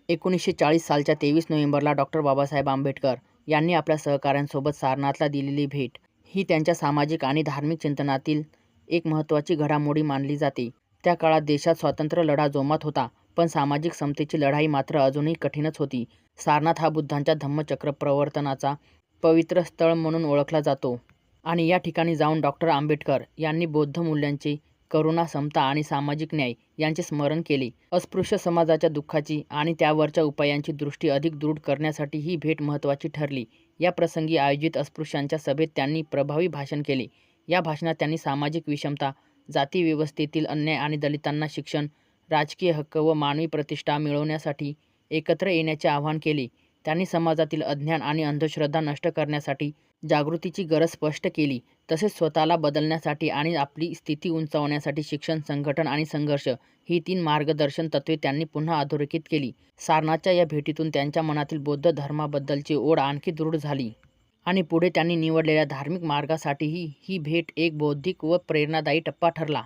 1940 सालच्या 23 नोव्हेंबरला डॉक्टर बाबासाहेब आंबेडकर यांनी आपल्या सहकाऱ्यांसोबत सारनाथला दिलेली भेट ही त्यांच्या सामाजिक आणि धार्मिक चिंतनातील एक महत्त्वाची घडामोडी मानली जाते. त्या काळात देशात स्वातंत्र्य लढा जोमात होता, पण सामाजिक समतेची लढाई मात्र अजूनही कठीणच होती. सारनाथ हा बुद्धांच्या धम्मचक्र प्रवर्तनाचा पवित्र स्थळ म्हणून ओळखला जातो आणि या ठिकाणी जाऊन डॉक्टर आंबेडकर यांनी बौद्ध मूल्यांचे करुणा, समता आणि सामाजिक न्याय यांचे स्मरण केले. अस्पृश्य समाजाच्या दुःखाची आणि त्यावरच्या उपायांची दृष्टी अधिक दृढ करण्यासाठी ही भेट महत्त्वाची ठरली. या प्रसंगी आयोजित अस्पृश्यांच्या सभेत त्यांनी प्रभावी भाषण केले. या भाषणात त्यांनी सामाजिक विषमता, जाती व्यवस्थेतील अन्याय आणि दलितांना शिक्षण, राजकीय हक्क व मानवी प्रतिष्ठा मिळवण्यासाठी एकत्र येण्याचे आवाहन केले. त्यांनी समाजातील अज्ञान आणि अंधश्रद्धा नष्ट करण्यासाठी जागृतीची गरज स्पष्ट केली. तसेच स्वतःला बदलण्यासाठी आणि आपली स्थिती उंचावण्यासाठी शिक्षण, संघटन आणि संघर्ष ही 3 मार्गदर्शन तत्त्वे त्यांनी पुन्हा अधोरेखित केली. सारनाथच्या या भेटीतून त्यांच्या मनातील बौद्ध धर्माबद्दलची ओढ आणखी दृढ झाली आणि पुढे त्यांनी निवडलेल्या धार्मिक मार्गासाठीही ही भेट एक बौद्धिक व प्रेरणादायी टप्पा ठरला.